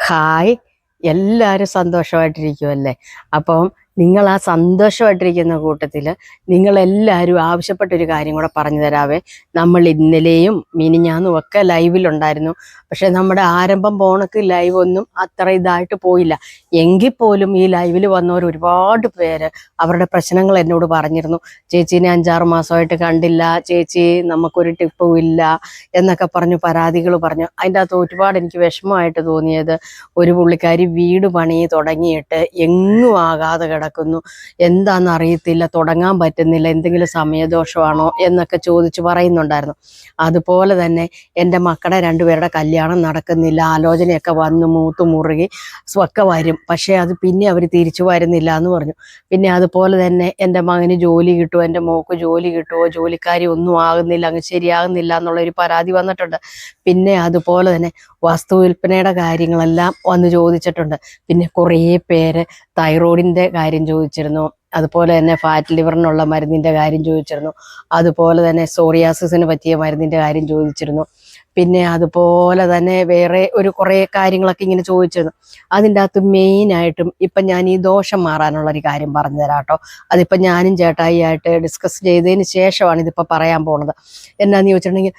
Hi, എല്ലാവരും സന്തോഷമായിട്ടിരിക്കുമല്ലേ? അപ്പം നിങ്ങൾ ആ സന്തോഷമായിട്ടിരിക്കുന്ന കൂട്ടത്തിൽ നിങ്ങളെല്ലാവരും ആവശ്യപ്പെട്ടൊരു കാര്യം കൂടെ പറഞ്ഞു തരാവേ. നമ്മൾ ഇന്നലെയും മിനിഞ്ഞാന്നും ഒക്കെ ലൈവിലുണ്ടായിരുന്നു. പക്ഷെ നമ്മുടെ ആരംഭം പോണക്ക് ലൈവ് ഒന്നും അത്ര ഇതായിട്ട് പോയില്ല. എങ്കിൽ പോലും ഈ ലൈവിൽ വന്നവർ ഒരുപാട് പേര് അവരുടെ പ്രശ്നങ്ങൾ എന്നോട് പറഞ്ഞിരുന്നു. ചേച്ചീനെ 5-6 മാസമായിട്ട് കണ്ടില്ല, ചേച്ചി നമുക്കൊരു ടിപ്പും ഇല്ല എന്നൊക്കെ പറഞ്ഞു പരാതികൾ പറഞ്ഞു. അതിൻ്റെ അകത്ത് ഒരുപാട് എനിക്ക് വിഷമമായിട്ട് തോന്നിയത്, ഒരു പുള്ളിക്കാരി വീട് പണി തുടങ്ങിയിട്ട് എങ്ങും ആകാതെ കിടക്കുന്നു, എന്താണെന്ന് അറിയത്തില്ല, തുടങ്ങാൻ പറ്റുന്നില്ല, എന്തെങ്കിലും സമയദോഷമാണോ എന്നൊക്കെ ചോദിച്ച് പറയുന്നുണ്ടായിരുന്നു. അതുപോലെ തന്നെ എൻ്റെ മക്കളുടെ 2 പേരുടെ കല്യാണം നടക്കുന്നില്ല, ആലോചനയൊക്കെ വന്ന് മൂത്ത് മുറുകി ഒക്കെ വരും, പക്ഷേ അത് പിന്നെ അവർ തിരിച്ചു വരുന്നില്ല എന്ന് പറഞ്ഞു. പിന്നെ അതുപോലെ തന്നെ എൻ്റെ മകന് ജോലി കിട്ടുമോ, എൻ്റെ മോക്ക് ജോലി കിട്ടുമോ, ജോലിക്കാരി ഒന്നും ആകുന്നില്ല, അങ്ങ് ശരിയാകുന്നില്ല എന്നുള്ളൊരു പരാതി വന്നിട്ടുണ്ട്. പിന്നെ അതുപോലെ തന്നെ വസ്തു വിൽപ്പനയുടെ കാര്യങ്ങളെല്ലാം വന്ന് ചോദിച്ചിട്ടുണ്ട്. പിന്നെ കുറേ പേര് തൈറോയിഡിൻ്റെ കാര്യം ചോദിച്ചിരുന്നു, അതുപോലെ തന്നെ ഫാറ്റ് ലിവറിനുള്ള മരുന്നിൻ്റെ കാര്യം ചോദിച്ചിരുന്നു, അതുപോലെ തന്നെ സോറിയാസിസിന് പറ്റിയ മരുന്നിൻ്റെ കാര്യം ചോദിച്ചിരുന്നു. പിന്നെ അതുപോലെ തന്നെ വേറെ കുറേ കാര്യങ്ങളൊക്കെ ഇങ്ങനെ ചോദിച്ചിരുന്നു. അതിൻ്റെ അകത്ത് മെയിനായിട്ടും ഇപ്പം ഞാൻ ഈ ദോഷം മാറാനുള്ളൊരു കാര്യം പറഞ്ഞു തരാം കേട്ടോ. അതിപ്പം ഞാനും ചേട്ടായിയായിട്ട് ഡിസ്കസ് ചെയ്തതിന് ശേഷമാണ് ഇതിപ്പോൾ പറയാൻ പോണത്. എന്നാന്ന് ചോദിച്ചിട്ടുണ്ടെങ്കിൽ,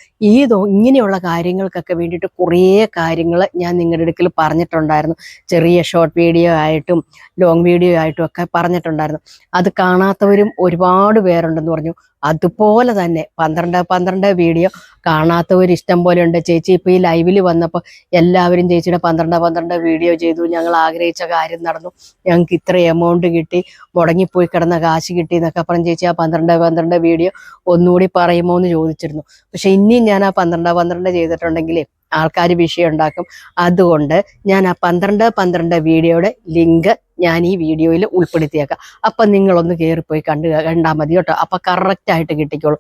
ഇങ്ങനെയുള്ള കാര്യങ്ങൾക്കൊക്കെ വേണ്ടിയിട്ട് കുറേ കാര്യങ്ങൾ ഞാൻ നിങ്ങളുടെ അടുക്കൽ പറഞ്ഞിട്ടുണ്ടായിരുന്നു. ചെറിയ ഷോർട്ട് വീഡിയോ ആയിട്ടും ലോങ് വീഡിയോ ആയിട്ടും ഒക്കെ പറഞ്ഞിട്ടുണ്ടായിരുന്നു. അത് കാണാത്തവരും ഒരുപാട് പേരുണ്ടെന്ന് പറഞ്ഞു. അതുപോലെ തന്നെ 12 വീഡിയോ കാണാത്തവർ ഇഷ്ടം പോലെ ഉണ്ട്. ചേച്ചി ഇപ്പോൾ ഈ ലൈവിൽ വന്നപ്പോൾ എല്ലാവരും ചേച്ചിയുടെ 12 വീഡിയോ ചെയ്തു, ഞങ്ങൾ ആഗ്രഹിച്ച കാര്യം നടന്നു, ഞങ്ങൾക്ക് ഇത്ര എമൗണ്ട് കിട്ടി, മുടങ്ങിപ്പോയി കിടന്ന കാശ് കിട്ടി എന്നൊക്കെ പറഞ്ഞ് ചേച്ചി ആ 12 വീഡിയോ ഒന്നുകൂടി പറയുമോ എന്ന് ചോദിച്ചിരുന്നു. പക്ഷെ ഇനിയും ഞാൻ ആ 12 ചെയ്തിട്ടുണ്ടെങ്കിൽ ആൾക്കാർ വിഷയം ഉണ്ടാക്കും. അതുകൊണ്ട് ഞാൻ ആ 12 വീഡിയോയുടെ ലിങ്ക് ഞാൻ ഈ വീഡിയോയിൽ ഉൾപ്പെടുത്തിയേക്കാം. അപ്പം നിങ്ങളൊന്ന് കയറിപ്പോയി കണ്ടാൽ മതി കേട്ടോ. അപ്പം കറക്റ്റായിട്ട് കിട്ടിക്കോളൂ.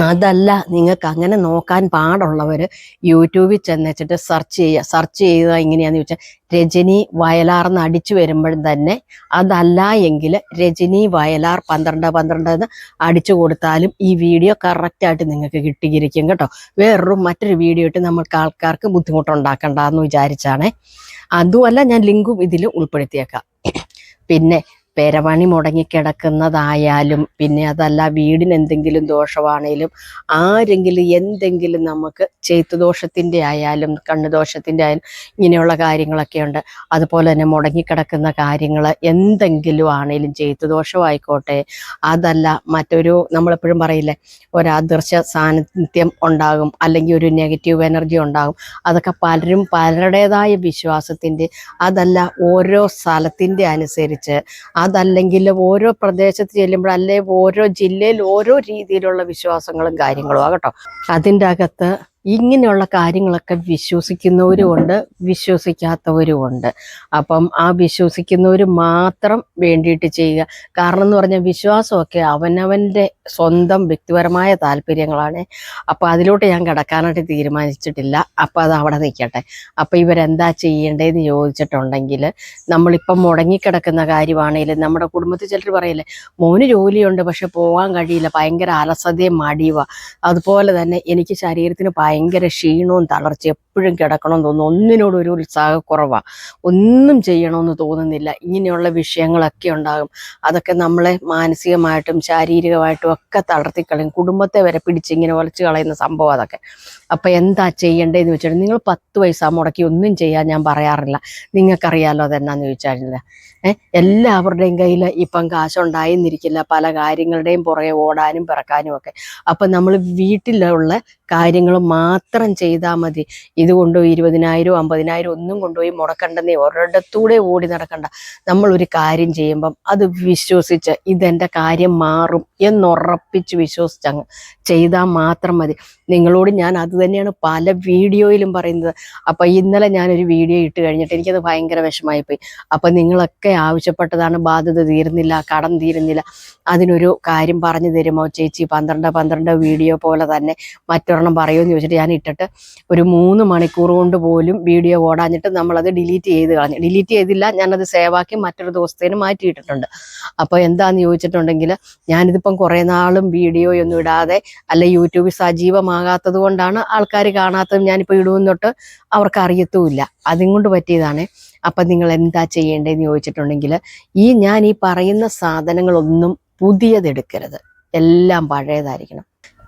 അതല്ല, നിങ്ങൾക്ക് അങ്ങനെ നോക്കാൻ പാടുള്ളവർ യൂട്യൂബിൽ ചെന്നിട്ട് സെർച്ച് ചെയ്യുക. എങ്ങനെയാണെന്ന് ചോദിച്ചാൽ രജനി വയലാർ എന്ന് അടിച്ചു വരുമ്പോഴും തന്നെ, അതല്ല എങ്കിൽ രജനി വയലാർ 12 എന്ന് അടിച്ചു കൊടുത്താലും ഈ വീഡിയോ കറക്റ്റായിട്ട് നിങ്ങൾക്ക് കിട്ടിയിരിക്കും കേട്ടോ. മറ്റൊരു വീഡിയോ ഇട്ട് നമ്മൾക്ക് ആൾക്കാർക്ക് ബുദ്ധിമുട്ടുണ്ടാക്കണ്ടെന്ന് വിചാരിച്ചാണേ. അതുമല്ല, ഞാൻ ലിങ്കും ഇതിൽ ഉൾപ്പെടുത്തിയേക്കാം. പിന്നെ പെരപണി മുടങ്ങിക്കിടക്കുന്നതായാലും, പിന്നെ അതല്ല വീടിന് എന്തെങ്കിലും ദോഷമാണേലും, ആരെങ്കിലും എന്തെങ്കിലും നമുക്ക് ചെയ്ത്തുദോഷത്തിൻ്റെ ആയാലും കണ്ണുദോഷത്തിൻ്റെ ആയാലും ഇങ്ങനെയുള്ള കാര്യങ്ങളൊക്കെ ഉണ്ട്. അതുപോലെ തന്നെ മുടങ്ങിക്കിടക്കുന്ന കാര്യങ്ങൾ എന്തെങ്കിലും ആണേലും, ചെയ്ത്തുദോഷമായിക്കോട്ടെ, അതല്ല മറ്റൊരു നമ്മളെപ്പോഴും പറയില്ലേ, ഒരദൃശ്യ സാന്നിധ്യം ഉണ്ടാകും, അല്ലെങ്കിൽ ഒരു നെഗറ്റീവ് എനർജി ഉണ്ടാകും. അതൊക്കെ പലരും പലരുടേതായ വിശ്വാസത്തിൻ്റെ, അതല്ല ഓരോ സ്ഥലത്തിൻ്റെ അനുസരിച്ച്, അതല്ലെങ്കിൽ ഓരോ പ്രദേശത്ത് ചെല്ലുമ്പോൾ, അല്ലെ ഓരോ ജില്ലയിൽ ഓരോ രീതിയിലുള്ള വിശ്വാസങ്ങളും കാര്യങ്ങളും ആകട്ടോ. അതിൻ്റെ അകത്ത് ഇങ്ങനെയുള്ള കാര്യങ്ങളൊക്കെ വിശ്വസിക്കുന്നവരുമുണ്ട്, വിശ്വസിക്കാത്തവരുമുണ്ട്. അപ്പം ആ വിശ്വസിക്കുന്നവർ മാത്രം വേണ്ടിയിട്ട് ചെയ്യുക. കാരണം എന്ന് പറഞ്ഞാൽ വിശ്വാസമൊക്കെ അവനവൻ്റെ സ്വന്തം വ്യക്തിപരമായ താല്പര്യങ്ങളാണ്. അപ്പം അതിലോട്ട് ഞാൻ കിടക്കാനായിട്ട് തീരുമാനിച്ചിട്ടില്ല. അപ്പം അത് അവിടെ നിൽക്കട്ടെ. അപ്പം ഇവരെന്താ ചെയ്യേണ്ടതെന്ന് ചോദിച്ചിട്ടുണ്ടെങ്കിൽ, നമ്മളിപ്പം മുടങ്ങിക്കിടക്കുന്ന കാര്യമാണെങ്കിലും, നമ്മുടെ കുടുംബത്തിൽ ചിലർ പറയില്ലേ, മോന് ജോലിയുണ്ട് പക്ഷെ പോകാൻ കഴിയില്ല, ഭയങ്കര അലസതയും മടിയുക. അതുപോലെ തന്നെ എനിക്ക് ശരീരത്തിന് ഭയങ്കര ക്ഷീണവും തളർച്ച, എപ്പോഴും കിടക്കണമെന്ന് തോന്നുന്നു, ഒന്നിനോടും ഒരു ഉത്സാഹക്കുറവാണ്, ഒന്നും ചെയ്യണമെന്ന് തോന്നുന്നില്ല, ഇങ്ങനെയുള്ള വിഷയങ്ങളൊക്കെ ഉണ്ടാകും. അതൊക്കെ നമ്മളെ മാനസികമായിട്ടും ശാരീരികമായിട്ടും ഒക്കെ തളർത്തിക്കളയും. കുടുംബത്തെ വരെ പിടിച്ചിങ്ങനെ വലിച്ചു കളയുന്ന സംഭവം അതൊക്കെ. അപ്പം എന്താ ചെയ്യേണ്ടതെന്ന് വെച്ചാൽ, നിങ്ങൾ 10 പൈസ മുടക്കി ഒന്നും ചെയ്യാൻ ഞാൻ പറയാറില്ല. നിങ്ങൾക്കറിയാലോ അതെന്നാന്ന് ചോദിച്ചാൽ, എല്ലാവരുടെയും കയ്യിൽ ഇപ്പം കാശുണ്ടായിരുന്നിരിക്കില്ല, പല കാര്യങ്ങളുടെയും പുറകെ ഓടാനും പിറക്കാനും ഒക്കെ. അപ്പം നമ്മൾ വീട്ടിലുള്ള കാര്യങ്ങൾ മാത്രം ചെയ്താൽ മതി. ഇത് കൊണ്ടുപോയി 20,000 50,000 ഒന്നും കൊണ്ടുപോയി മുടക്കണ്ടെന്നേ, ഒരിടത്തൂടെ ഓടി നടക്കണ്ട. നമ്മളൊരു കാര്യം ചെയ്യുമ്പം അത് വിശ്വസിച്ച് ഇതെൻ്റെ കാര്യം മാറും എന്നുറപ്പിച്ച് വിശ്വസിച്ചങ്ങ് ചെയ്താൽ മാത്രം മതി. നിങ്ങളോട് ഞാൻ അത് തന്നെയാണ് പല വീഡിയോയിലും പറയുന്നത്. അപ്പം ഇന്നലെ ഞാനൊരു വീഡിയോ ഇട്ട് കഴിഞ്ഞിട്ട് എനിക്കത് ഭയങ്കര വിഷമമായിപ്പോയി. അപ്പം നിങ്ങളൊക്കെ ആവശ്യപ്പെട്ടതാണ്, ബാധ്യത തീരുന്നില്ല, കടം തീരുന്നില്ല, അതിനൊരു കാര്യം പറഞ്ഞു തരുമോ ചേച്ചി? 12 വീഡിയോ പോലെ തന്നെ മറ്റൊരു ഒരെണ്ണം പറയുമെന്ന് ചോദിച്ചിട്ട് ഞാൻ ഇട്ടിട്ട് ഒരു 3 മണിക്കൂർ കൊണ്ട് പോലും വീഡിയോ ഓടാഞ്ഞിട്ട് നമ്മളത് ഡിലീറ്റ് ചെയ്ത് കളഞ്ഞു. ഡിലീറ്റ് ചെയ്തില്ല, ഞാനത് സേവാക്കി മറ്റൊരു ദിവസത്തേന് മാറ്റിയിട്ടിട്ടുണ്ട്. അപ്പോൾ എന്താണെന്ന് ചോദിച്ചിട്ടുണ്ടെങ്കിൽ ഞാനിതിപ്പം കുറേ നാളും വീഡിയോയൊന്നും ഇടാതെ അല്ല യൂട്യൂബിൽ സജീവമാകാത്തത് കൊണ്ടാണ് ആൾക്കാർ കാണാത്തതും. ഞാനിപ്പോൾ ഇടുമെന്നൊട്ട് അവർക്ക് അറിയത്തുമില്ല, അതും കൊണ്ട് പറ്റിയതാണ്. അപ്പം നിങ്ങൾ എന്താ ചെയ്യേണ്ടതെന്ന് ചോദിച്ചിട്ടുണ്ടെങ്കിൽ ഞാൻ ഈ പറയുന്ന സാധനങ്ങളൊന്നും പുതിയതെടുക്കരുത്, എല്ലാം പഴയതായിരിക്കണം.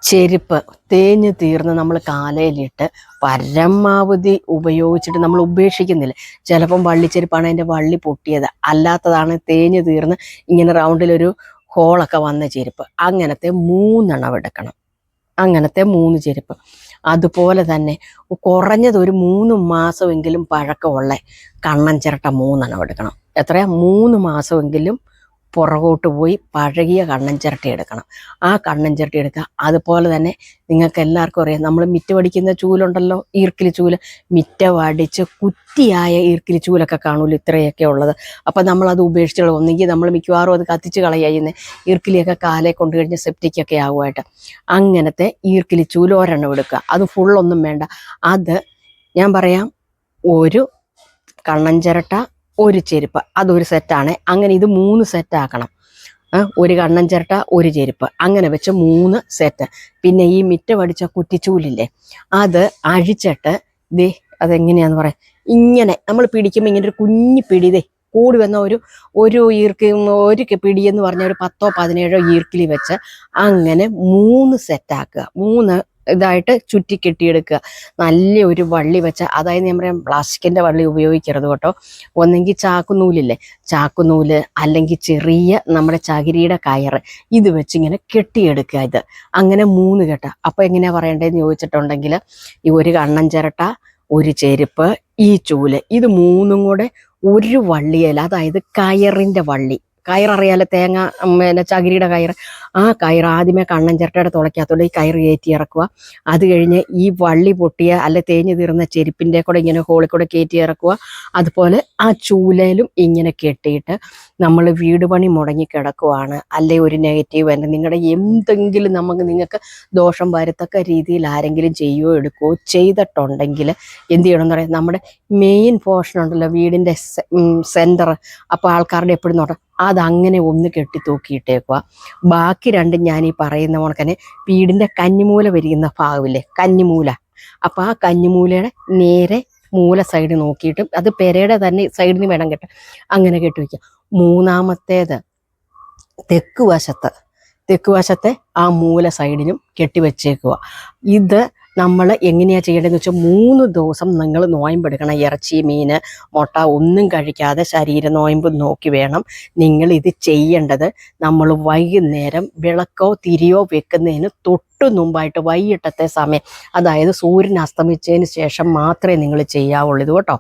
ചെരുപ്പ് തേഞ്ഞ് തീർന്ന് നമ്മൾ കാലയിലിട്ട് പരമാവധി ഉപയോഗിച്ചിട്ട് നമ്മൾ ഉപേക്ഷിക്കുന്നില്ല. ചിലപ്പം വള്ളിച്ചെരുപ്പാണ്, അതിൻ്റെ വള്ളി പൊട്ടിയത്, അല്ലാത്തതാണ് തേഞ്ഞ് തീർന്ന് ഇങ്ങനെ റൗണ്ടിലൊരു ഹോളൊക്കെ വന്ന ചെരുപ്പ്. അങ്ങനത്തെ 3 എടുക്കണം, അങ്ങനത്തെ 3 ചെരുപ്പ്. അതുപോലെ തന്നെ കുറഞ്ഞത് ഒരു 3 മാസമെങ്കിലും പഴക്കമുള്ള കണ്ണൻ ചിരട്ട 3 എടുക്കണം. എത്രയാ? 3 മാസമെങ്കിലും പുറകോട്ട് പോയി പഴകിയ കണ്ണൻ ചിരട്ട എടുക്കണം. ആ കണ്ണൻ ചിരട്ട എടുക്കുക. അതുപോലെ തന്നെ നിങ്ങൾക്ക് എല്ലാവർക്കും അറിയാം, നമ്മൾ മിറ്റ വടിക്കുന്ന ചൂലുണ്ടല്ലോ, ഈർക്കിലി ചൂല്, മിറ്റ വടിച്ച് കുറ്റിയായ ഈർക്കിലി ചൂലൊക്കെ കാണൂല്ലോ, ഇത്രയൊക്കെ ഉള്ളത്. അപ്പം നമ്മളത് ഉപേക്ഷിച്ചുള്ള ഒന്നെങ്കിൽ നമ്മൾ മിക്കവാറും അത് കത്തിച്ച് കളയുന്നത്, ഈർക്കിലിയൊക്കെ കാലെ കൊണ്ടു കഴിഞ്ഞ് സെപ്റ്റിക്കൊക്കെ ആകുമായിട്ട്. അങ്ങനത്തെ ഈർക്കിലി ചൂല് 1 എടുക്കുക. അത് ഫുള്ളൊന്നും വേണ്ട. അത് ഞാൻ പറയാം, ഒരു കണ്ണൻ ചിരട്ട, ഒരു ചെരുപ്പ്, അതൊരു സെറ്റാണ്. അങ്ങനെ ഇത് 3 സെറ്റാക്കണം. ഒരു കണ്ണൻ ചിരട്ട, ഒരു ചെരുപ്പ്, അങ്ങനെ വെച്ച് 3 സെറ്റ്. പിന്നെ ഈ മിറ്റ വടിച്ച കുറ്റിച്ചൂലില്ലേ, അത് അഴിച്ചിട്ട് അതെങ്ങനെയാന്ന് പറയാം, ഇങ്ങനെ നമ്മൾ പിടിക്കുമ്പോൾ ഇങ്ങനെ ഒരു കുഞ്ഞു പിടി, കൂടി വന്ന ഒരു പിടിയെന്ന് പറഞ്ഞാൽ ഒരു 10ഓ 17ഓ ഈർക്കിലി വെച്ച് അങ്ങനെ 3 സെറ്റാക്കുക. 3 ഇതായിട്ട് ചുറ്റി കെട്ടിയെടുക്കുക. നല്ല ഒരു വള്ളി വെച്ച്, അതായത് ഞാൻ പറയാം പ്ലാസ്റ്റിക്കിൻ്റെ വള്ളി ഉപയോഗിക്കരുത് കേട്ടോ. ഒന്നെങ്കിൽ ചാക്കുനൂലില്ലേ, ചാക്കുനൂല്, അല്ലെങ്കിൽ ചെറിയ നമ്മുടെ ചകിരിയുടെ കയറ്, ഇത് വെച്ചിങ്ങനെ കെട്ടിയെടുക്കുക. ഇത് അങ്ങനെ 3 കെട്ട. അപ്പോൾ എങ്ങനെയാണ് പറയേണ്ടതെന്ന് ചോദിച്ചിട്ടുണ്ടെങ്കിൽ ഈ ഒരു കണ്ണൻ ചിരട്ട, ഒരു ചെരുപ്പ്, ഈ ചൂല്, ഇത് 3ഉം കൂടെ ഒരു വള്ളിയല്ല, അതായത് കയറിൻ്റെ വള്ളി, കയററിയാലോ, തേങ്ങ പിന്നെ ചകിരിയുടെ കയറ്, ആ കയറ് ആദ്യമേ കണ്ണൻ ചിരട്ടയുടെ തുളയ്ക്കകത്തോടെ ഈ കയറ് കയറ്റി ഇറക്കുക. അത് കഴിഞ്ഞ് ഈ വള്ളി പൊട്ടിയ അല്ലെ തേഞ്ഞ് തീർന്ന ചെരുപ്പിൻ്റെ കൂടെ ഇങ്ങനെ ഹോളിൽ കൂടെ കയറ്റി ഇറക്കുക. അതുപോലെ ആ ചൂലയിലും ഇങ്ങനെ കെട്ടിയിട്ട് നമ്മൾ വീട് പണി മുടങ്ങി കിടക്കുവാണ്, അല്ലെ ഒരു നെഗറ്റീവ് തന്നെ നിങ്ങളുടെ എന്തെങ്കിലും നിങ്ങൾക്ക് ദോഷം വരത്തക്ക രീതിയിൽ ആരെങ്കിലും ചെയ്യുകയോ എടുക്കുകയോ ചെയ്തിട്ടുണ്ടെങ്കിൽ എന്ത് ചെയ്യണമെന്ന് പറയാം, നമ്മുടെ മെയിൻ പോർഷൻ ഉണ്ടല്ലോ, വീടിൻ്റെ സെൻറ്റർ, അപ്പോൾ ആൾക്കാരുടെ എപ്പോഴും നോട്ടം, അതങ്ങനെ ഒന്ന് കെട്ടി തൂക്കിയിട്ടേക്കുക. ബാക്കി 2 ഞാൻ ഈ പറയുന്ന കണക്കന്നെ വീടിൻ്റെ കന്നിമൂല വരിക്കുന്ന ഭാഗമില്ലേ, കന്നിമൂല, അപ്പോൾ ആ കന്നിമൂലയുടെ നേരെ മൂല സൈഡ് നോക്കിയിട്ട്, അത് പെരയുടെ തന്നെ സൈഡിന് വേണം കെട്ടാൻ, അങ്ങനെ കെട്ടി വയ്ക്കുക. 3ാമത്തേത് തെക്ക് വശത്തെ ആ മൂല സൈഡിനും കെട്ടിവെച്ചേക്കുക. ഇത് നമ്മൾ എങ്ങനെയാണ് ചെയ്യേണ്ടതെന്ന് വെച്ചാൽ 3 ദിവസം നിങ്ങൾ നോയമ്പെടുക്കണം. ഇറച്ചി, മീൻ, മുട്ട ഒന്നും കഴിക്കാതെ ശരീര നോയമ്പ് നോക്കി വേണം നിങ്ങൾ ഇത് ചെയ്യേണ്ടത്. നമ്മൾ വൈകുന്നേരം വിളക്കോ തിരിയോ വെക്കുന്നതിന് തൊട്ട് മുമ്പായിട്ട് വൈകിട്ടത്തെ സമയം, അതായത് സൂര്യൻ അസ്തമിച്ചതിന് ശേഷം മാത്രമേ നിങ്ങൾ ചെയ്യാവുള്ളൂ ഇത് കേട്ടോ.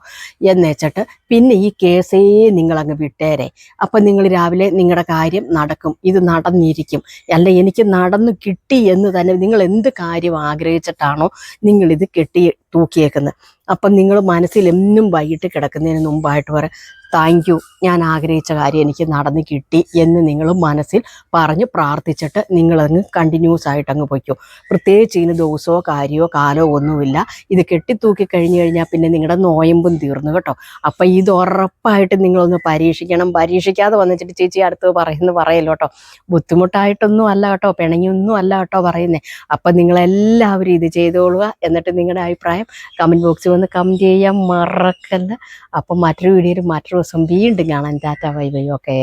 എന്ന് വെച്ചിട്ട് പിന്നെ ഈ കേസേ നിങ്ങളങ്ങ് വിട്ടേരെ. അപ്പം നിങ്ങൾ രാവിലെ നിങ്ങളുടെ കാര്യം നടക്കും, ഇത് നടന്നിരിക്കും. അല്ല എനിക്ക് നടന്നു കിട്ടി എന്ന് തന്നെ നിങ്ങൾ എന്ത് കാര്യം ആഗ്രഹിച്ചിട്ടാണോ നിങ്ങളിത് കെട്ടി തൂക്കിയേക്കുന്നത്, അപ്പം നിങ്ങൾ മനസ്സിൽ എന്നും വൈകിട്ട് കിടക്കുന്നതിന് മുമ്പായിട്ട് പറയാം, താങ്ക് യു, ഞാൻ ആഗ്രഹിച്ച കാര്യം എനിക്ക് നടന്ന് കിട്ടി എന്ന് നിങ്ങൾ മനസ്സിൽ പറഞ്ഞ് പ്രാർത്ഥിച്ചിട്ട് നിങ്ങളങ്ങ് കണ്ടിന്യൂസ് ആയിട്ട് അങ്ങ് പൊയ്ക്കോ. പ്രത്യേകിച്ച് ഇതിന് ദിവസമോ കാര്യമോ കാലമോ ഒന്നുമില്ല. ഇത് കെട്ടിത്തൂക്കി കഴിഞ്ഞ് കഴിഞ്ഞാൽ പിന്നെ നിങ്ങളുടെ നോയമ്പും തീർന്നു കേട്ടോ. അപ്പം ഇത് ഉറപ്പായിട്ട് നിങ്ങളൊന്ന് പരീക്ഷിക്കണം. പരീക്ഷിക്കാതെ വന്നിട്ട് ചേച്ചി അടുത്ത് പറയല്ലോ കേട്ടോ, ബുദ്ധിമുട്ടായിട്ടൊന്നും അല്ല കേട്ടോ, പിണങ്ങിയൊന്നും അല്ല കേട്ടോ പറയുന്നത്. അപ്പം നിങ്ങളെല്ലാവരും ഇത് ചെയ്തോളുക. എന്നിട്ട് നിങ്ങളുടെ അഭിപ്രായം കമൻറ്റ് ബോക്സിൽ വന്ന് കമൻറ്റ് ചെയ്യാൻ മറക്കല്ല. അപ്പം മറ്റൊരു വീഡിയോയിൽ മറ്റൊരു ദിവസം വീണ്ടും കാണാം. Tata, bye bye, okay.